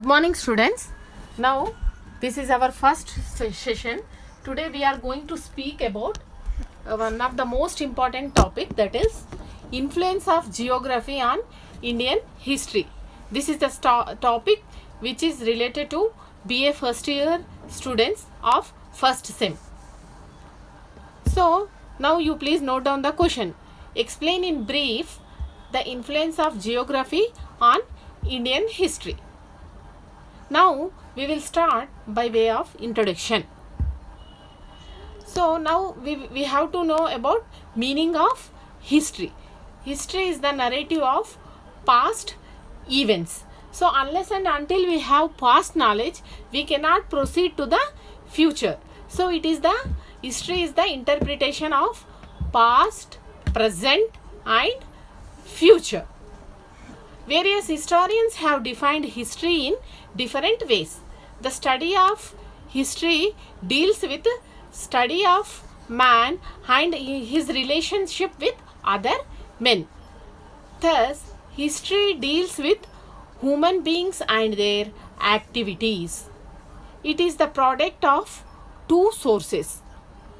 Good morning, students. Now this is our first session. Today we are going to speak about one of the most important topic, that is influence of geography on Indian history. This is the topic which is related to BA first year students of first sem. So now you please note down the question. Explain in brief the influence of geography on Indian history. Now we will start by way of introduction. So now we have to know about meaning of history. History is the narrative of past events. So unless and until we have past knowledge, we cannot proceed to the future. So history is the interpretation of past, present and future. Various historians have defined history in different ways. The study of history deals with study of man and his relationship with other men. Thus, history deals with human beings and their activities. It is the product of two sources,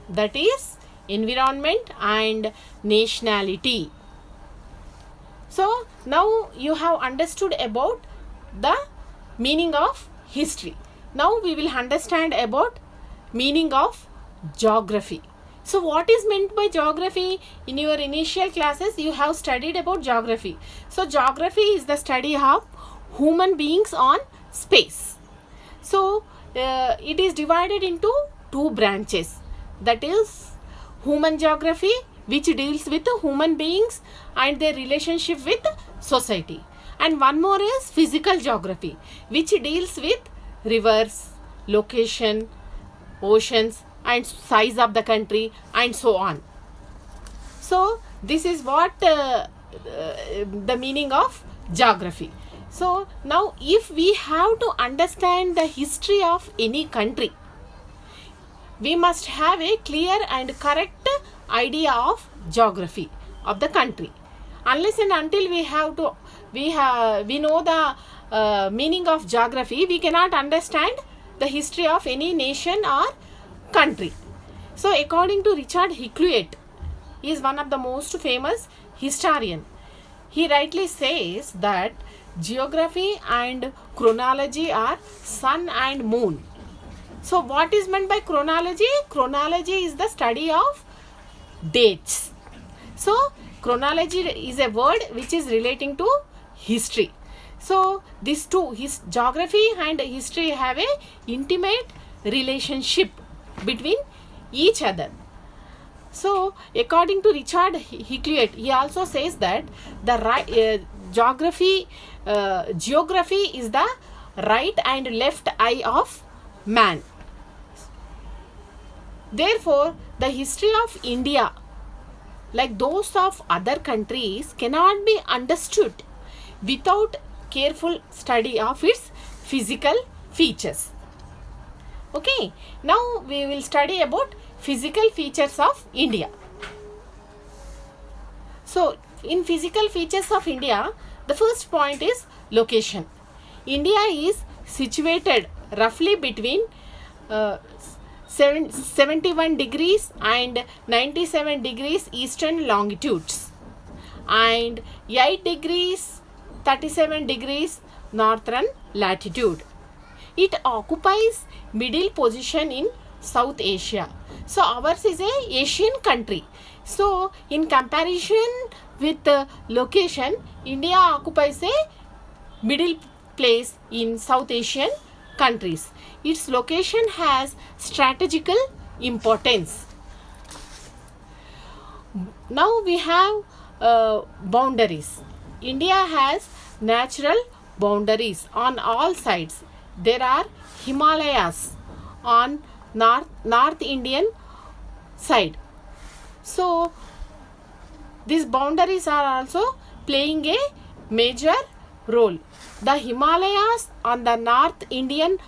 that is environment and nationality. So now you have understood about the meaning of history. Now we will understand about meaning of geography. So what is meant by geography? In your initial classes you have studied about geography. So geography is the study of human beings on space. So it is divided into two branches, that is human geography, which deals with human beings and their relationship with society, and one more is physical geography, which deals with rivers, location, oceans and size of the country and so on. So this is what the meaning of geography. So now if we have to understand the history of any country, we must have a clear and correct idea of geography of the country. Unless and until we know the meaning of geography, we cannot understand the history of any nation or country. So according to Richard Hickleyet, he is one of the most famous historian. He rightly says that geography and chronology are sun and moon. So what is meant by chronology? Chronology is the study of dates. So chronology is a word which is relating to history. So these two, geography and history, have a intimate relationship between each other. So according to Richard Hickleyet, he also says that the geography is the right and left eye of man. Therefore, the history of India, like those of other countries, cannot be understood without careful study of its physical features. Okay, now we will study about physical features of India. So, in physical features of India, the first point is location. India is situated roughly between 71 degrees and 97 degrees eastern longitudes and 8 degrees 37 degrees northern latitude. It occupies middle position in South Asia. So ours is a Asian country. So in comparison with location, India occupies a middle place in South Asian countries. Its location has strategical importance. Now we have boundaries. India has natural boundaries on all sides. There are Himalayas on North Indian side. So these boundaries are also playing a major role. The Himalayas on the North Indian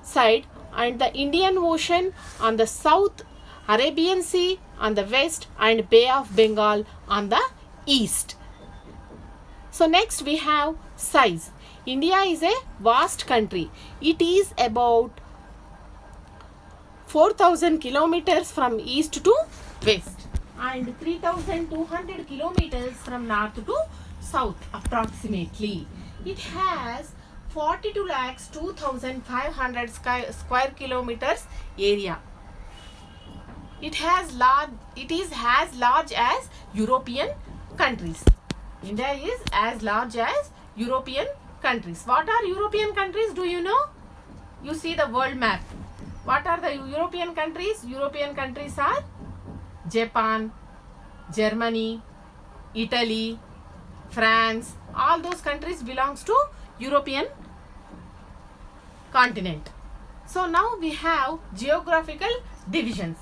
side and the Indian Ocean on the south, Arabian Sea on the west and Bay of Bengal on the east. So next we have size. India is a vast country. It is about 4,000 kilometers from east to west and 3,200 kilometers from north to south approximately. It has 42 lakhs 2,500 square kilometers area. It is as large as European countries. India is as large as European countries. What are European countries? Do you know? You see the world map. What are the European countries? European countries are Japan, Germany, Italy, France. All those countries belongs to European continent. So now we have geographical divisions.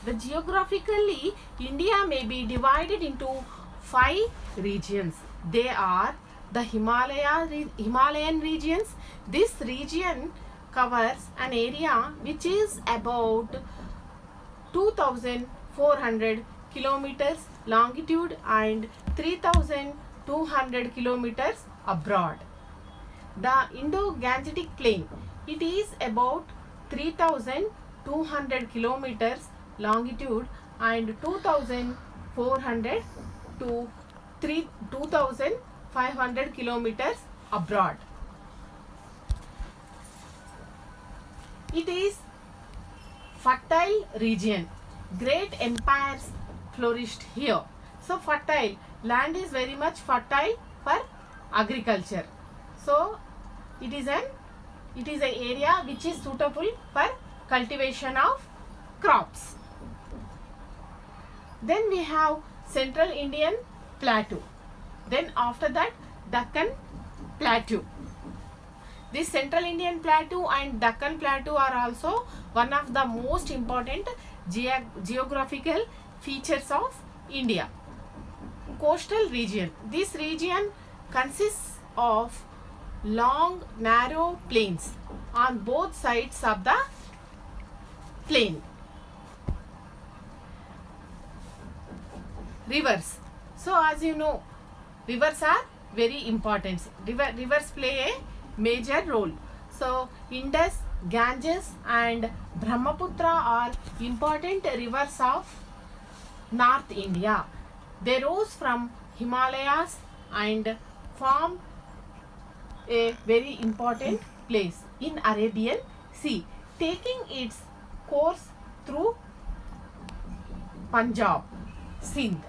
The geographically India may be divided into 5 regions. They are the Himalayan regions. This region covers an area which is about 2,400 kilometers longitude and 3,200 kilometers abroad. The Indo-Gangetic Plain, it is about 3,200 kilometers longitude and 2,400 to 2,500 kilometers abroad. It is fertile region. Great empires flourished here. So fertile land is very much fertile for agriculture. So it is an area which is suitable for cultivation of crops. Then we have Central Indian Plateau. Then after that Deccan Plateau. This Central Indian Plateau and Deccan Plateau are also one of the most important geographical features of India. Coastal region. This region consists of long, narrow plains on both sides of the plain. Rivers. So as you know, rivers are very important. Rivers play a major role. So Indus, Ganges and Brahmaputra are important rivers of North India. They rose from Himalayas and form a very important place in Arabian Sea, taking its course through Punjab, Sindh.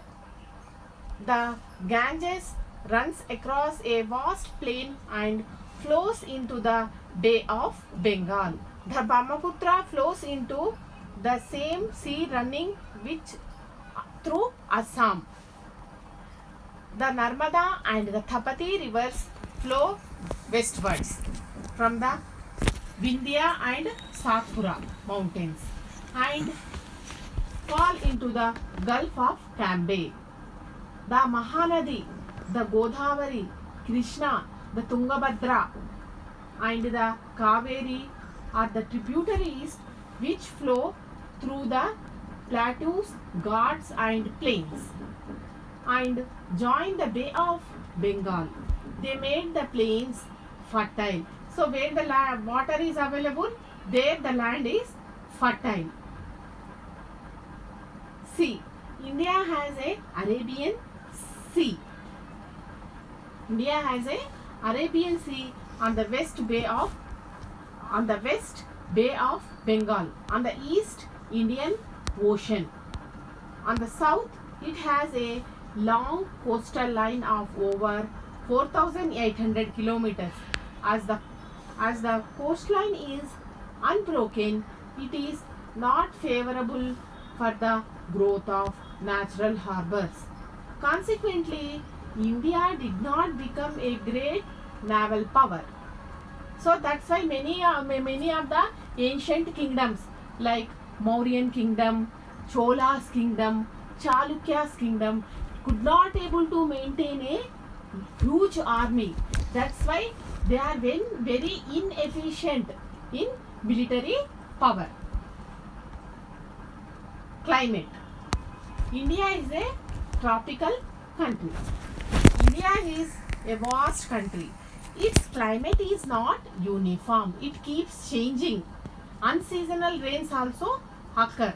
The Ganges runs across a vast plain and flows into the Bay of Bengal. The Brahmaputra flows into the same sea running through Assam. The Narmada and the Tapati rivers flow westwards from the Vindhya and Satpura mountains and fall into the Gulf of Cambay. The Mahanadi, the Godavari, Krishna, the Tungabhadra and the Kaveri are the tributaries which flow through the plateaus, ghats and plains and join the Bay of Bengal. They made the plains fertile. So where the water is available, there the land is fertile. Sea. India has a Arabian Sea. India has a Arabian Sea on the west Bay of Bengal. On the east, Indian Ocean. On the south, it has a long coastal line of over 4,800 kilometers. As the coastline is unbroken, it is not favorable for the growth of natural harbors. Consequently, India did not become a great naval power. So that's why many of the ancient kingdoms like Mauryan kingdom, Chola's kingdom, Chalukya's kingdom could not able to maintain a huge army. That's why they are very inefficient in military power. Climate. India is a tropical country. India is a vast country. its climate is not uniform. It keeps changing. Unseasonal rains also occur.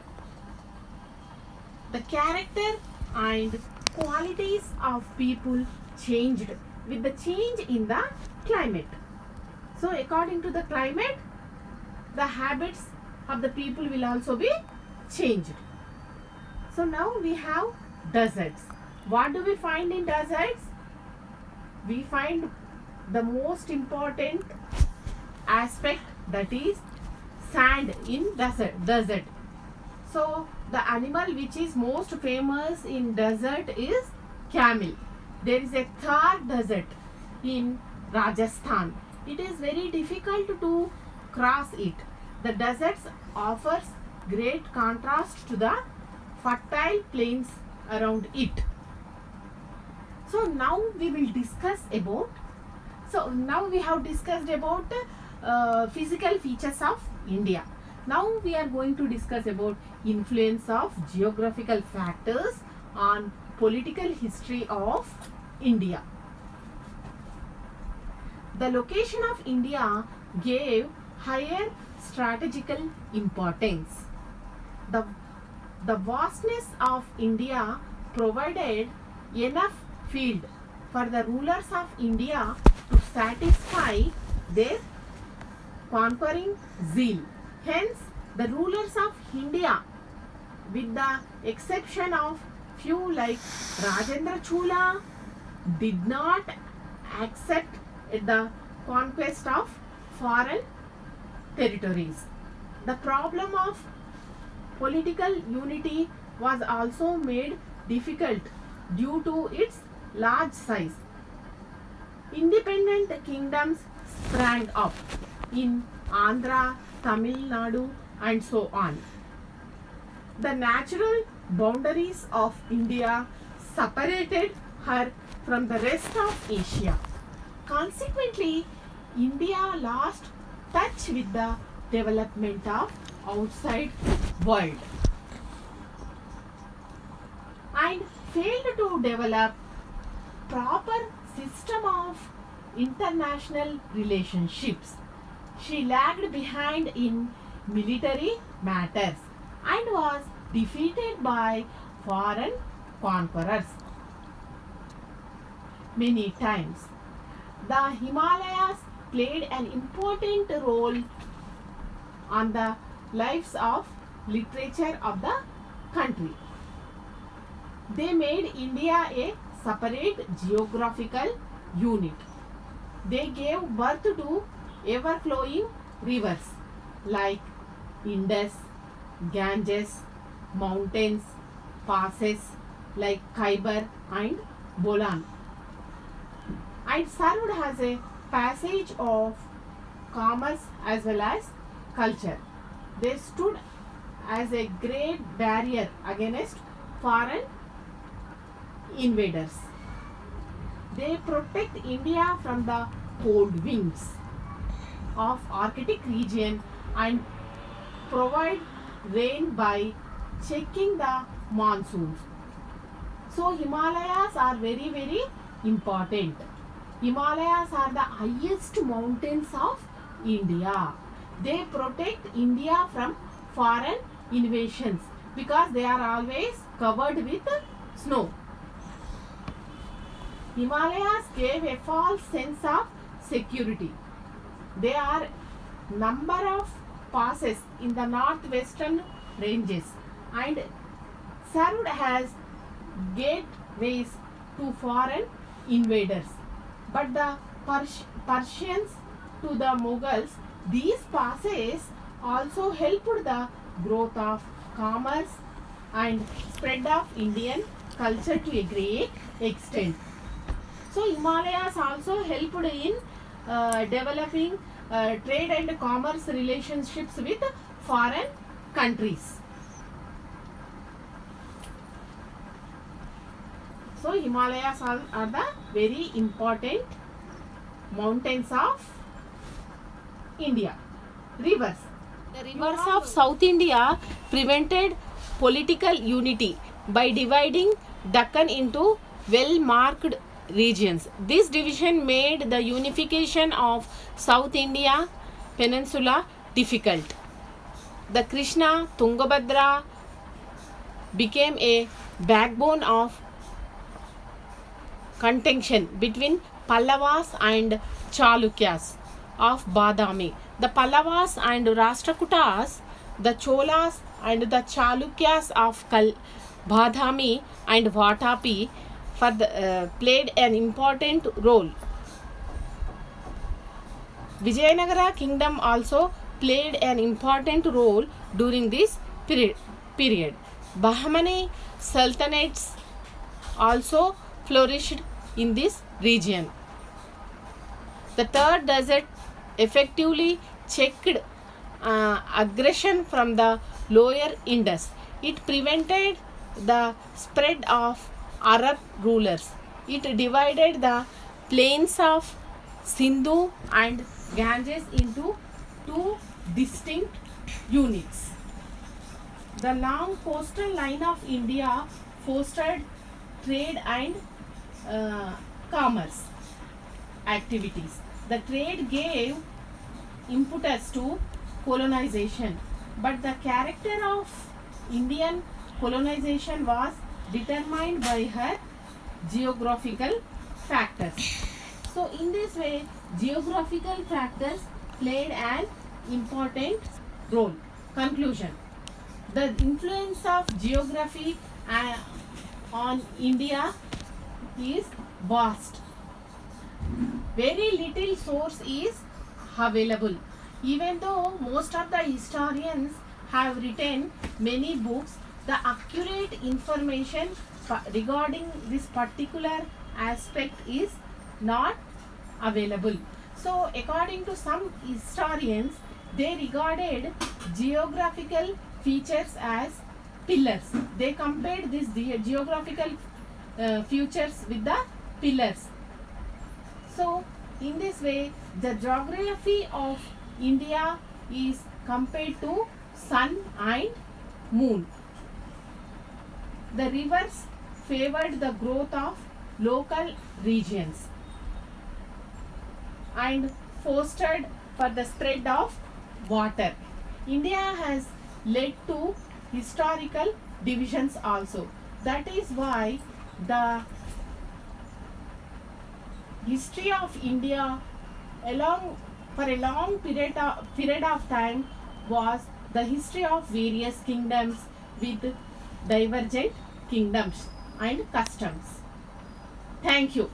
The character and qualities of people changed with the change in the climate. So according to the climate, the habits of the people will also be changed. So now we have deserts. What do we find in deserts? We find the most important aspect, that is sand in desert. So the animal which is most famous in desert is camel. There is a Thar desert in Rajasthan. It is very difficult to cross it. The deserts offers great contrast to the fertile plains around it. So now we will discuss about, so now we have discussed about physical features of India. Now we are going to discuss about influence of geographical factors on political history of India. The location of India gave higher strategical importance. The vastness of India provided enough field for the rulers of India to satisfy their conquering zeal. Hence, the rulers of India, with the exception of few like Rajendra Chola, did not accept the conquest of foreign territories. The problem of political unity was also made difficult due to its large size. Independent kingdoms sprang up in Andhra, Tamil Nadu and so on. The natural boundaries of India separated her from the rest of Asia. Consequently, India lost touch with the development of outside world and failed to develop proper system of international relationships. She lagged behind in military matters and was defeated by foreign conquerors many times. The Himalayas played an important role on the lives of literature of the country. They made India a separate geographical unit. They gave birth to ever-flowing rivers like Indus, Ganges, mountains, passes like Khyber and Bolan, and served as a passage of commerce as well as culture. They stood as a great barrier against foreign invaders. They protect India from the cold winds of Arctic region and provide rain by checking the monsoons. So Himalayas are very, very important. Himalayas are the highest mountains of India. They protect India from foreign invasions because they are always covered with snow. Himalayas gave a false sense of security. There are number of passes in the northwestern ranges and served as gateways to foreign invaders. But the Persians to the Mughals, these passes also helped the growth of commerce and spread of Indian culture to a great extent. So Himalayas also helped in developing trade and commerce relationships with foreign countries. So Himalayas are the very important mountains of India. Rivers. The rivers of South India prevented political unity by dividing Deccan into well-marked regions. This division made the unification of South India peninsula difficult. The Krishna Tungabhadra became a backbone of contention between Pallavas and Chalukyas of Badami. The Pallavas and Rashtrakutas, the Cholas and the Chalukyas of Badami and Vatapi played an important role. Vijayanagara kingdom also played an important role during this period. Bahmani sultanates also flourished in this region. The third desert effectively checked aggression from the lower Indus. It prevented the spread of Arab rulers. It divided the plains of Sindhu and Ganges into two distinct units. The long coastal line of India fostered trade and commerce activities. The trade gave impetus to colonization, but the character of Indian colonization was determined by her geographical factors. So in this way, geographical factors played an important role. Conclusion: the influence of geography on India is vast. Very little source is available. Even though most of the historians have written many books, the accurate information regarding this particular aspect is not available. So according to some historians, they regarded geographical features as pillars. They compared these geographical features with the pillars. So in this way, the geography of India is compared to sun and moon. The rivers favored the growth of local regions and fostered for the spread of water. India has led to historical divisions also. That is why the history of India for a long period of time was the history of various kingdoms with divergent kingdoms and customs. Thank you.